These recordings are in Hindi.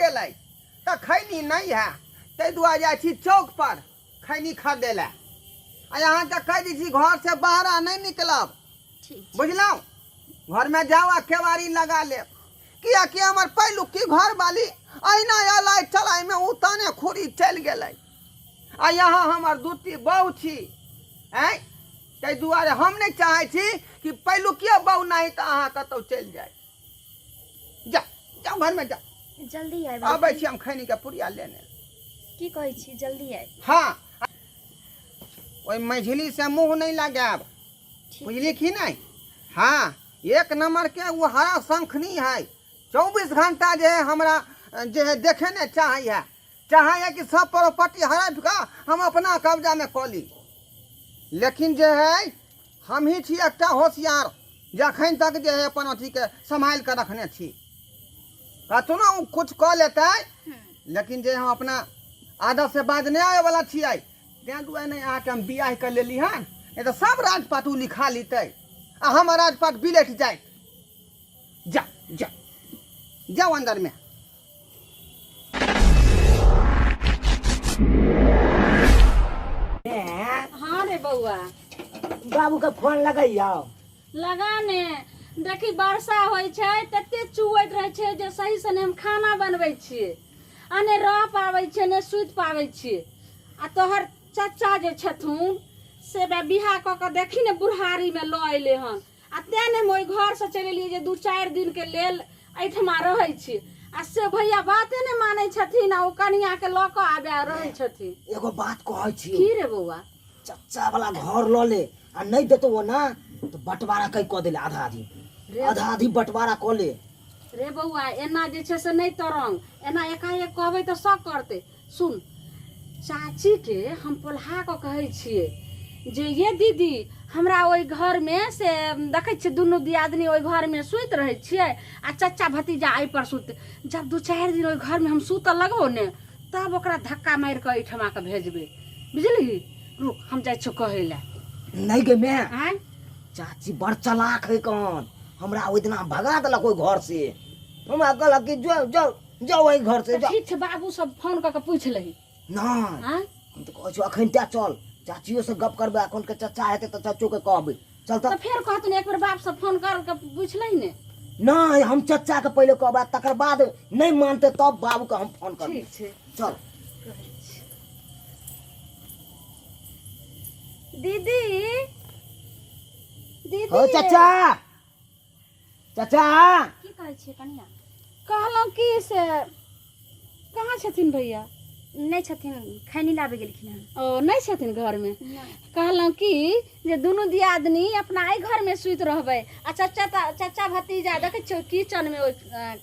गेलै तो खैनी नहीं है ते दुआ जाए छी चौक पर खैनी खरीदे ला आ यहाँ के कह दी घर से बाहर नहीं निकलब बुझलौ घर में जाओ आ केवारी लगा ले किया कि हमर पहलू की घर वाली अहिना अलाय चलाय में उताने खुरी चल गेलै आ यहाँ हमर दूती बहू छी हैं ते दुआरे हम नहीं चाहे छी कि पहलू किया बहू नहीं तो अहाँ कतौ चल जाए जा जाओ घर में जाओ जल्दी आए आबै छी हम खैनी के पुरिया लेने की कहै छी जल्दी आए हाँ ओई मझली से मुंह नहीं लगाब बुझली कि नहीं हाँ एक नंबर के वो हरा शंखनी है 24 घंटा जो है हमरा जो है देखे ने चाहे कि सब प्रॉपर्टी हड़प का हम अपना कब्जा में कऽ ली लेकिन जो है हम ही छी एकटा होशियार जखन तक जो है अपन अथी के संभाल के रखने छी कतनो ना कुछ कऽ लेते लेकिन जे हम अपना आदत से बाज नहीं आवे वाला छियै तें दुआरे नहीं अहाँके हम बियाह कर लेली हन नहीं तो सब राजपाट उ लिखा लेते आ हमर राजपाट बिलेट जाए जा जा जाओ अंदर में हाँ रे बउआ बाबू का फोन लगाइयो लगा ने देखी वर्षा होय छै तते चुवैत रहे छै जे सही से हम खाना बनबै छियै आ ने रह पाबै छै ने सुत पाबै छियै आ तोहर चाचा जे छथुन से बिहा क के देखी ने बुढ़ारी में ल अइले हन आ तें ने हम ओइ घर से चलि एलियै जे 2-4 दिन के लेल एठमा रहै छी आ से भैया बाते ने मानै छथिन आ ओ कनिया के ल क आबे रहै छथिन एगो बात कहै छी की रे बउआ चच्चा वाला घर ल ले आ नहीं देतो वो ना तो बंटवारा कई क देले आधा आधी बंटवारा क ले रे बउआ एना जे छै से नहीं तरंग एना एकाएक कहबै तो सब करते सुन चाची के हम पोल्हा के कहै छियै जे ये दीदी हमरा ओइ घर में से देखै छियै दुनू दियादनी ओइ घर में सुत रहै छियै आ चच्चा भतीजा आई पर सुत जब 2-4 दिन ओइ घर में हम सुत लगबो ने तब ओकरा धक्का मार के एठमा के भेजबे बुझली रुक हम जाय छ कहै ला नहीं गे मैं हैं चाची बड़ चालाक है कौन हमरा ओइ दिना भगा देलक ओइ घर से हमरा कहलक कि जाओ ओइ घर से जाओ ठीक छै बाबू सब फोन क के पूछ लही नहीं हैं हम तो कहै छी अखन त्या चल चाचियो से गप करबे अखन के चच्चा हेते तो चाचो के कहबे चल तो फिर कहतुन एक बार बाप से फोन कर के पूछ लही ने नहीं हम चच्चा के पहले कहबे तकर बाद नहीं मानते तब बाबू के हम फोन करबे ठीक छै चल दीदी दीदी ओ चाचा चाचा की कहै छी कनिया कहलौं कि से कहाँ छथिन भैया नहीं छथिन खैनी लाबे गेलखिन हन ओ नहीं छथिन घर में कहलौं कि जे दुनू दियादनी अपना आई घर में सुत रहबै आ चाचा भतीजा देखै छियै किचन में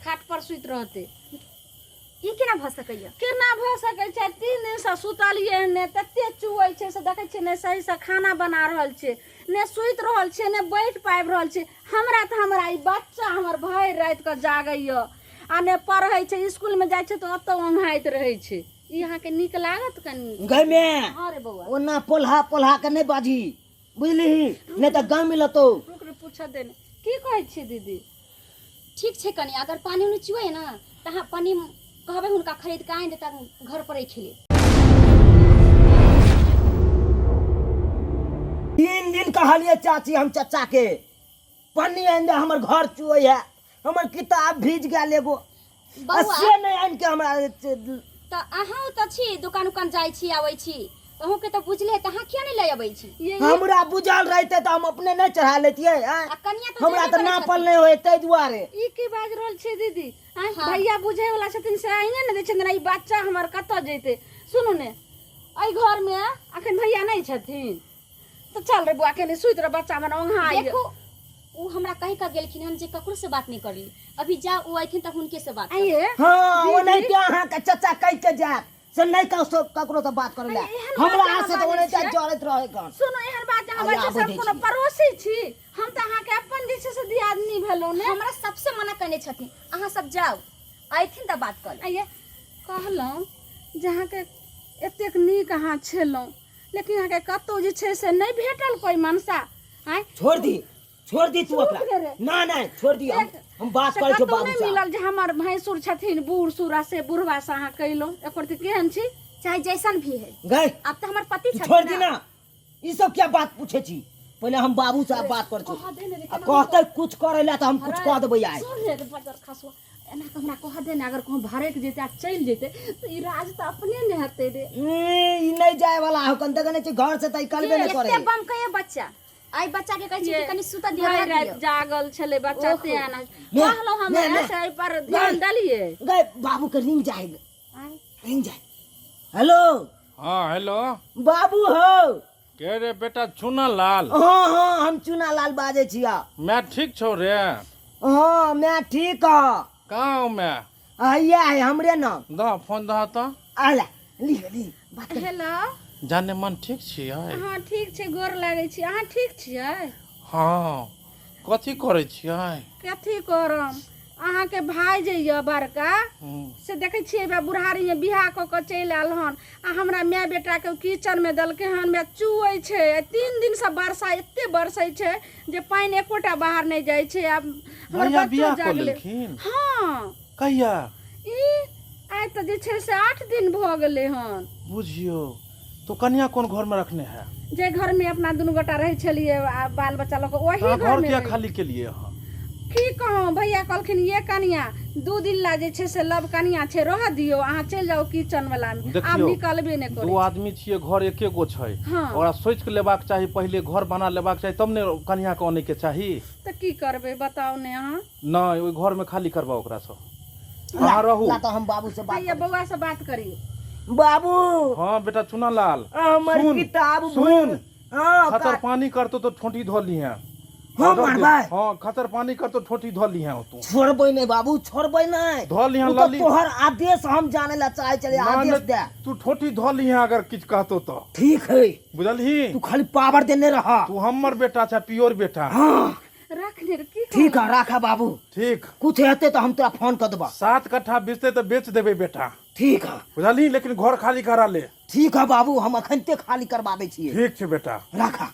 खाट पर सुत रहते ई केना भ सकैया केना भ सकै छै 3 दिन से सुतलिए ने तते चुवै छै से देखै छियै ने सही से खाना बना रहल छै ने सुत रहल छै ने बैठ पाबि रहल छै हमरा त हमरा ई बच्चा हमर भरि रात के जागैया आ ने पढ़ै छै स्कूल में जाइ छै त ओतौ ओंघाइत रहै छै ई अहाँ के नीक लागत कनी गई में हां रे बउआ ओना पोल्हा के नहीं बाजी बुझली नहीं तो गांव मिलतो रुक रे पूछ दे ने की कहै छी दीदी ठीक छै कनिया अगर पानी उनी चुए ना तहाँ पानी कहबे हुनका खरीद के आइन देता घर पर खेले 3 दिन कहलिए चाची हम चच्चा के पानी आइन दे हमर घर चुए है हमर किताब भीज गेल एगो बउआ से नहीं आइन के हमरा त अहाँ त छी दुकान उकान जाय छी आबै छी अहूँ के त बुझले तहाँ किया नहीं ले आबै छी हमरा बुझल रहते तो हम अपने नहीं चढ़ा लेतिए आ कनिया त हमरा तो नापल नहीं होए तै दुआरे ई की बाज रहल छै दीदी भैया बुझे वाला छथिन से आइने ने दै छथिन ई बच्चा हमर कत जैते सुनू ने एहि घर में अखन भैया नहीं छथिन तो चल रे बुआ के सुत रे बच्चा मन ओंघाई देखो उ हमरा कहि का गेलखिन हम जे ककरो से बात नहीं करली अभी जा उ आइथिन त हुनके से बात आइए हां ओ नहीं के अहाँ के चच्चा कह के जा से नहीं ककरो से बात करे हमरा आ से तो ओने जा जरत रहे कन सुनो एहन बात जहां बच्चा सब कोनो पड़ोसी छी हम त अहाँ के अपन जे छै से दियादनी भेलौ ने हमरा सबसे मना करने छथिन अहाँ सब जाओ आइथिन त बात कर आइए कहलौं जहां के एतेक नीक अहाँ छेलौं लेकिन अहाँ के कतौ जे छै से नहीं भेटल कोई मनसा आइ छोड़ दी तू चुप रे ओकरा रे। ना ना छोड़ दी हम बात करे छो बाबू से मिलल जे हमर भैंसुर छथिन बूढ़ सूरा से बुढ़वा से अहाँ कैलो एकर त केहन छी चाहे जैसन भी है गए अब तो हमार पति तू छथिन छोड़ दी ना ई सब क्या बात पूछे छी पहले हम बाबू से बात कर छो कह दे ने आ कहते कुछ करेला तो हम कुछ कह देबै आइ सुन रे बजर खसवा एना के हमरा कह दे ने अगर कहूं भरे के जेते आ चल जेते तो ई राज त अपने ने हते रे ई नहीं जाए वाला हो कन तक ने घर से तई कलबे न करे एते बम कहे बच्चा आई बच्चा के कहै छी कि कनी सुता दिया भाई दियो रात जागल छले बच्चा ते आना ने, कहलो हम ने, ने। ऐसे पर ध्यान डालिए गए बाबू के रिंग जाए आई रिंग जाए हेलो हाँ हेलो बाबू हो के रे बेटा चुना लाल हाँ हाँ हम चुना लाल बाजे छिया मैं ठीक छौ रे हाँ मैं ठीक ह कहाँ हूँ मैं आइया है हमरे नाम दा फोन दा तो आला ली ली बात कर हेलो जाने मन ठीक छियै हाँ ठीक छै गोर लागै छी अहाँ ठीक छियै हाँ कथी करे छियै कथी करम अहाँ के भाई जे ये बड़का हम्म, से देखे छियै बा बुढ़ारी में बियाह क के चलि आयल हन आ हमरा माय बेटा के किचन में दलके हन में चुए छै 3 दिन से वर्षा एते बरसै छै जे पानी एकोटा बाहर नहीं जाय छै अब हमर भैया बच्चो बियाह कर जागले लेलखिन हाँ कहिया ई आइ त जे छै से 8 दिन भ गेलै हन बुझियो तो कन्या कौन घर में रखने है जे घर में अपना दुनू गोटा रहै छलियै आ बाल बच्चा लोग वही कहाँ घर घर में क्या रही। खाली के लिए हाँ की कहूँ भैया कहलखिन ये कनिया 2 दिन ला जे छै से लब कनिया छै रह दियो अहाँ चलि जाओ किचन वाला में आब देखियो, निकलबे नहीं दो करै आदमी छियै घर एके गो छै हाँ। ओकरा सोच के लेबाक चाही पहले घर बना लेबाक चाही तब ने कन्या के आने के चाही त की करबै बताओ ने अहाँ नहीं ओइ घर में खाली करबा ओकरा से अहाँ रहू ला तो हम बाबू से बात भैया कर बउआ से बात करिए बाबू हाँ बेटा चुना लाल हमर सुन, किताब सुन। हाँ खतर पानी करतो तो ठोंटी धो ली है हाँ मारबै हाँ खतर पानी करतो ठोंटी धो ली है तू छोड़बै नहीं बाबू छोड़बै नहीं धो ली है उ तो लली तोहर आदेश हम जाने ला चाहे चले आदेश दे तू ठोंटी धो ली है अगर किछ कहतो तो ठीक है बुझलही तू खाली पावर देने रहा तू हमर बेटा छै प्योर बेटा हाँ रखने रे की ठीक है रखा बाबू ठीक कुछ हेते तो हम तोरा फोन कर देबा 7 कट्ठा बेचते तो बेच देबे बेटा ठीक है बुझलही लेकिन घर खाली करा ले ठीक है बाबू हम अखनते खाली करवाबे छियै ठीक छै बेटा रखा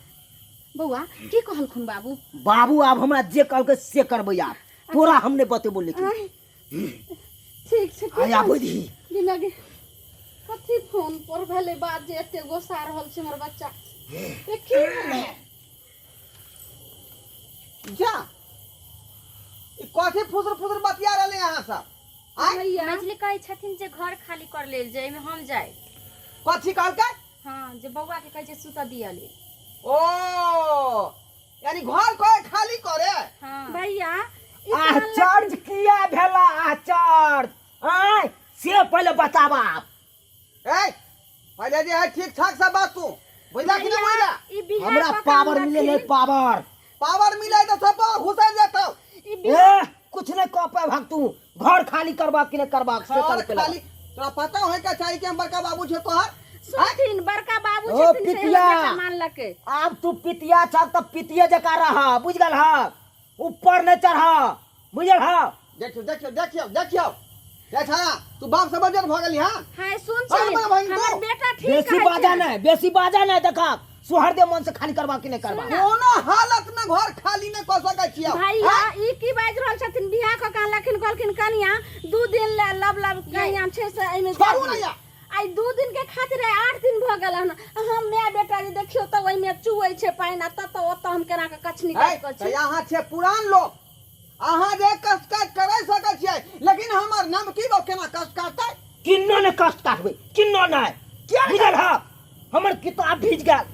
बउआ की कहलखुन बाबू बाबू आब हमरा जे कहलकै से करबै आब तोरा हमने बतेबो लेकिन आय, ठीक छै की आया कहै बुझी छी? दिमागे कथी फोन पर भेले बात जे एते गोसा रहल छै हमर बच्चा ए की भेलै जा ई कथी फुसर फुसर बतिया रहले अहाँ सब आय भैया मछली कहै छथिन जे घर खाली कर लेल जे एमे हम जाए कथी कहलकै हाँ जे बउआ के कहै छै सुता दिया ले ओ यानी घर कोई खाली करे हाँ भैया ई आचार्य किया भेला आचार्य आय से पहले बताबा ए पहले जे है ठीक ठाक सब बात तू बुझला कि नहीं बुझला ई बिहार हमरा का पावर काम मिले ले रखी। पावर पावर मिले तो सब घुसा जाता ई बिहार ए कुछ नहीं कह पाए भग तू घर खाली करबा कि नहीं करबा से और कर खाली तोरा पता है का चाहिए कि हम बड़का बाबू छे तोहर सुनथिन बड़का बाबू ओ, छथिन से पितिया। बेटा मानलकै अब तू पितिया छब तब पितिये जका रहा बुझ गल हा ऊपर न चढ़ा बुझल हा देखियो देखियो देखियो देखियो देखा तू बाप से बजर भ गेली हां हाय सुन हाँ, छी बड़ा भाई, हमर दो। बेटा ठीक बेसी कहै बाजा छै। नहीं बेसी बाजा नहीं देखा सुहरदे मन से खाली करबा कि नहीं करबा कोनो हालत में घर खाली नहीं कर सकै छियै भैया ई की बाजि रहल छथिन बियाह क कहलखिन कहलखिन कनिया 2 दिन ले लब लब कनिया छै से एमे छोड़ू ना या आई 2 दिन के खातिर 8 दिन भ गेल हन हम माय बेटा जे देखियो त ओइ में चुयै छै पानी आ तत ओत हम केना के कछनी काट के छी यहाँ छे पुरान लोग अहाँ जे कष्ट काट करे सकै छियै लेकिन हमर नाम की बो केना कष्ट काटतै किन्नो ने कष्ट काटबे किन्नो नहीं बुझल हा हमर किताब भीज गल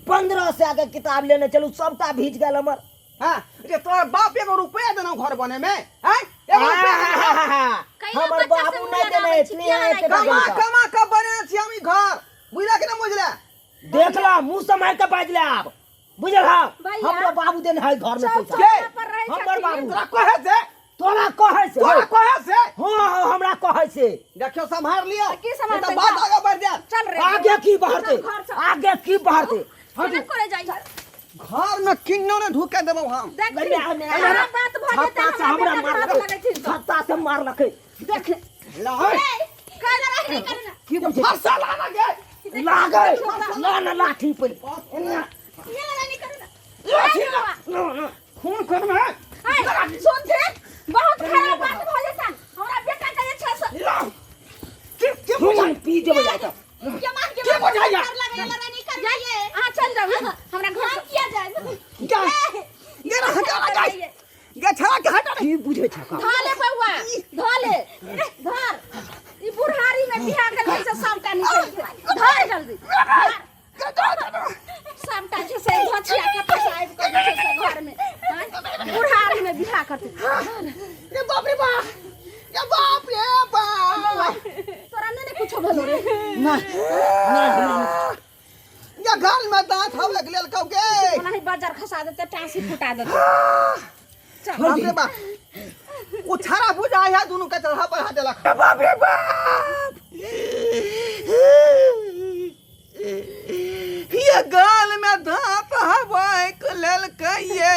15 से आगे किताब लेने चलू सबटा भीज गल हमर हां जे तोर बाप एगो रुपया देना घर बने में हैं एगो रुपया देना हमर बाबू नहीं देने इतनी है के कमा कमा के बने छी हम ई घर बुझला कि नहीं बुझला देखला मुंह समार के बाज ले आप बुझल हा भैया, हमरो बाबू देने है घर में पैसा के पर रहै हमर छथिन। बाबू तोरा कहे से तोरा कहे से तोरा कहे से हाँ हाँ हमरा कहे से देखियो संभाल लियो की संभाल नहीं तो लियो? बात आगे बढ़ जाए चल रे आगे की बढ़ते घर से- आगे की बढ़ते केना करे जाई घर में किन्नो ने ढुके देबो हम देख गलिया हमरा बात भ जेतै छत्ता से हमरा मार लगै छी तो छत्ता से मार लखे देख लहर कर रहा करना की बुझे फसा लाना गे लागे ना ना लाठी पे ये नहीं करना खून कर में सुन थे बहुत खराब बात हो जाता हमरा बेटा का अच्छा से के बुझाई पी देबो जाता के मार के के बुझाइया लड़ाई कर जाइए हां चल जाओ हमरा घर किया जाए क्या ये हटा जाए ये छड़ा के हटा की बुझे छका धाले बउआ धाले धर ई बुढ़ारी में बियाह कर से सामटा निकल धर जल्दी सामटा के से धचिया के पसाइब कर से घर में बुढ़ारी में बियाह करते ये बाप रे बाप तोरा ने कुछ भलो रे ना ये गाल में दांत हम लग लेल कौके नहीं बाजार खसा देते टांसी फुटा देते बाप रे बाप वो छड़ा बुझा है दोनों के चढ़ा पर हाथ देलक बाप रे बाप ये गाल में दांत हवाई के लेल कहिए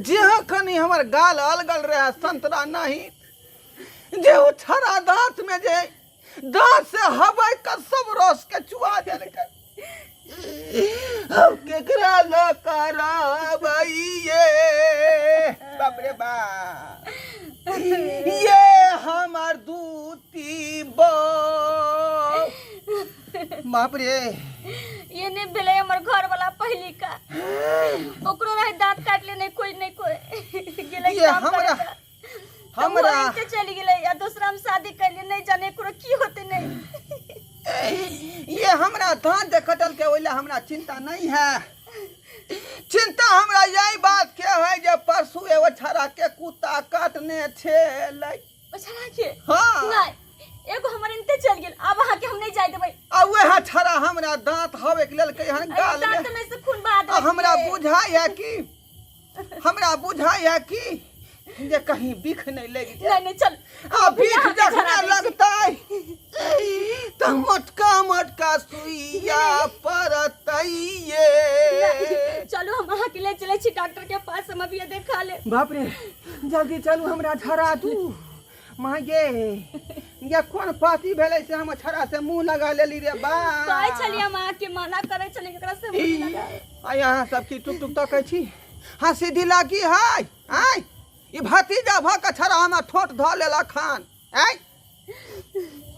जहाँ कनी हमर गाल अलगल रहे संतरा नहीं जे वो छड़ा दांत में जे दांत से हवाई का सब रस के चुआ देलकै अब केकरा ल कराबइए बाप रे बाप ये हमर दूती बाप रे ये नहीं भेले हमर घर वाला पहली का ओकरो रहे दांत काट ले नहीं कोई गेले ये हमरा के चली गेले या दूसरा हम शादी कर ले नहीं जाने करो की होते नहीं ये हमरा दांत दे कटल के ओइला हमरा चिंता नहीं है चिंता हमरा यही बात के है जे परसू एगो छड़ा के कुत्ता काटने छेलै छड़ा के हाँ नहीं एगो हमर इनते चल गेल अब वहां के हम नहीं जाय देबै आ वह छड़ा हमरा दांत हवे के लेल के हन गाल दांत में से खून बहा दे हमरा बुझाया कि जे कहीं बिख नहीं लगी नहीं चल आ बिख जखना लगतै त मोटका सुइया परतैये चलो हम वहां के ले चले छी डॉक्टर के पास हम अभी देखा ले बाप रे जल्दी चलू हमरा झरा दू मां ये कौन पाती भेलै से हम छड़ा से मुंह लगा लेली रे बा कहै छलिए मां के मना करे छलिए एकरा से मुंह लगा आ यहाँ सब की टुक टुक तकै छी हाँ सीधी लागी है आय ई भतीजा भ के छड़ा हमरा ठोट ध लेला खान आय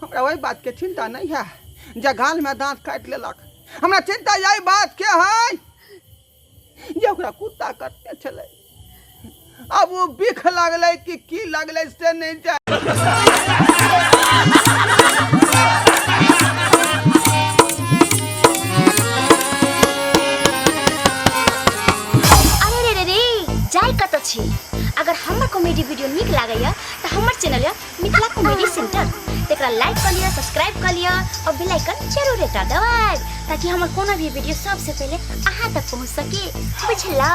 हमरा वही बात के चिंता नहीं है जे गाल में दांत काट लेलक हमरा चिंता यही बात के है जे ओकरा कुत्ता काटने छलै अब वो बिख लगलै कि की लगलै से नहीं जाय अगर हमार कॉमेडी वीडियो निक लागैया तो हमार चैनल मिथिला कॉमेडी सेंटर तेकरा लाइक कर लिया सब्सक्राइब कर लिया और बेल आइकन जरूर हटा दबाएब ताकि हमार कोनो भी वीडियो सबसे पहले अहाँ तक पहुंच सके बुझलो